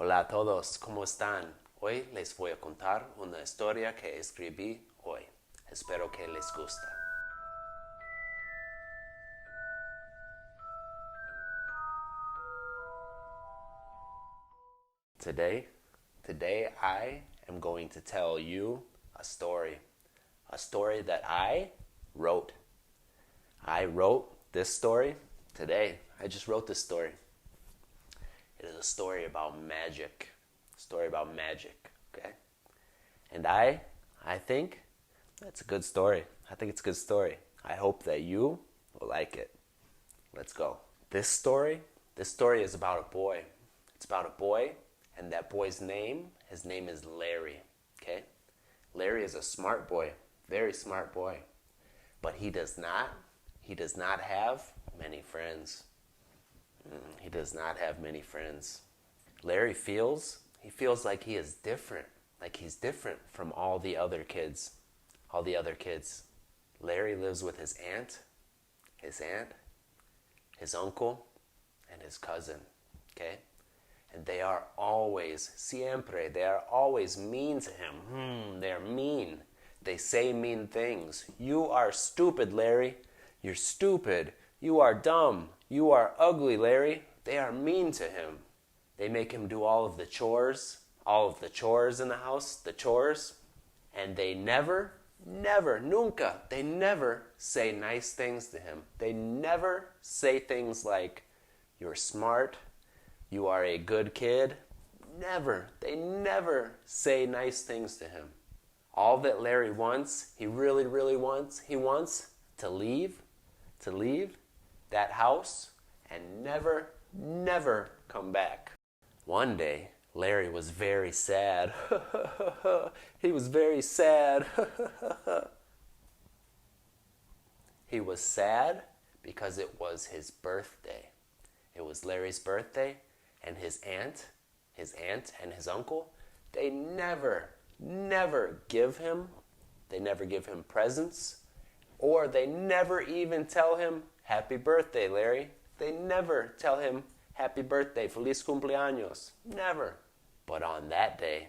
Hola a todos, ¿cómo están? Hoy les voy a contar una historia que escribí hoy. Espero que les guste. Today I am going to tell you a story that I wrote. I wrote this story today. I just wrote this story. It is a story about magic. Okay? And I think that's a good story. I think it's a good story. I hope that you will like it. Let's go. This story is about a boy. It's about a boy, and that boy's his name is Larry. Okay? Larry is a smart boy, very smart boy. But he does not have many friends. He does not have many friends. Larry feels like he is different, like he's different from all the other kids. Larry lives with his aunt, his uncle, and his cousin, okay? And they are always mean to him. They're mean. They say mean things. You are stupid, Larry. You're stupid. You are dumb. You are ugly, Larry. They are mean to him. They make him do all of the chores in the house, and they never say nice things to him. They never say things like, you're smart, you are a good kid. They never say nice things to him. All that Larry wants, he really wants, he wants to leave that house and never come back. One day, Larry was very sad. He was very sad. He was sad because it was his birthday. It was Larry's birthday, and his aunt and his uncle, they never give him presents, or they never even tell him, happy birthday, Larry. They never tell him, happy birthday, feliz cumpleaños. Never. But on that day,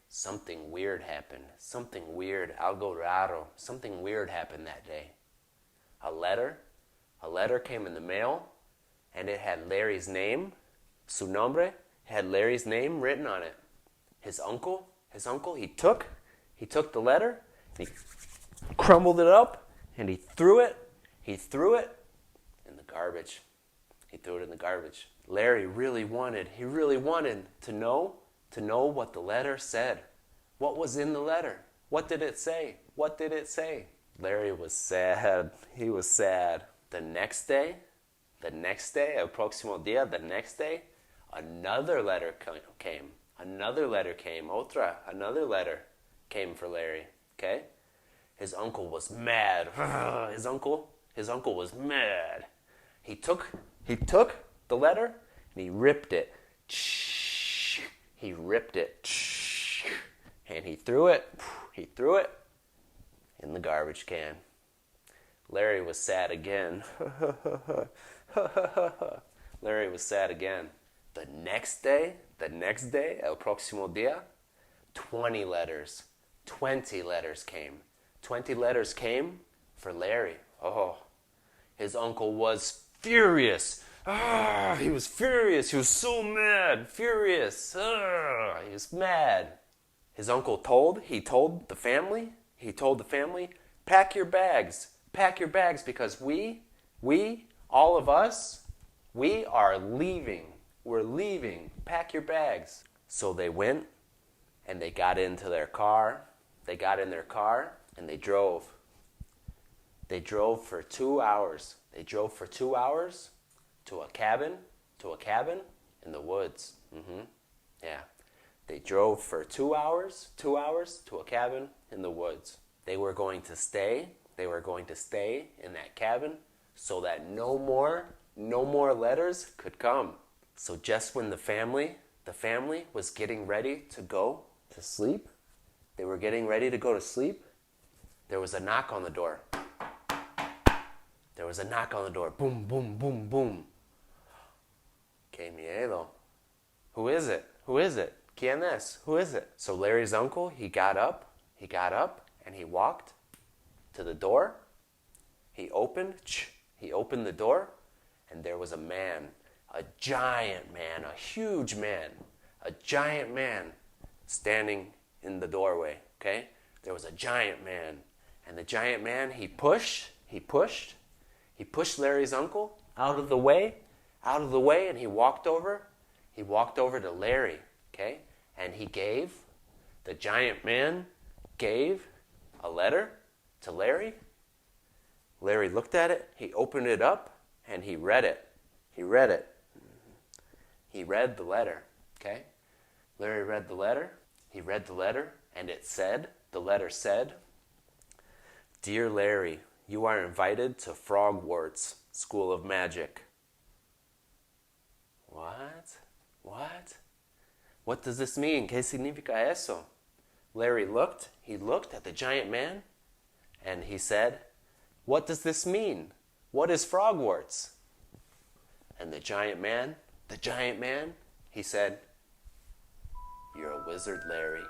something weird happened. Algo raro. Something weird happened that day. A letter came in the mail, and it had Larry's name, su nombre, had Larry's name written on it. His uncle, he took the letter, and he crumbled it up, and he threw it in the garbage. Larry really wanted to know what the letter said. What was in the letter? What did it say? Larry was sad. He was sad. The next day, el próximo día, another letter came. Another letter came for Larry. Okay? His uncle was mad. His uncle was mad. He took the letter and he ripped it. And he threw it in the garbage can. Larry was sad again. The next day, el próximo día, 20 letters came. 20 letters came for Larry. Oh, his uncle was furious. He was furious. He was so mad. Furious. He was mad. His uncle told the family, pack your bags because we, all of us, we are leaving. We're leaving. Pack your bags. So they went and they got into their car. And they drove. They drove for 2 hours. To a cabin in the woods. Yeah. They drove for 2 hours to a cabin in the woods. They were going to stay in that cabin so that no more letters could come. So just when the family was getting ready to go to sleep, there was a knock on the door. Boom, boom, boom, boom. Qué miedo. Who is it? Who is it? ¿Quién es? Who is it? So Larry's uncle, he got up, and he walked to the door. He opened the door, and there was a man, a giant man, a huge man, a giant man standing in the doorway, okay? There was a giant man, and the giant man, he pushed Larry's uncle out of the way, and he walked over to Larry, okay? And the giant man gave a letter to Larry. Larry looked at it, he opened it up, and he read it. He read the letter, okay? Larry read the letter, and the letter said, "Dear Larry, you are invited to Frogwarts School of Magic." What? What does this mean? ¿Qué significa eso? Larry looked at the giant man, and he said, "What does this mean? What is Frogwarts?" And the giant man, he said, "You're a wizard, Larry."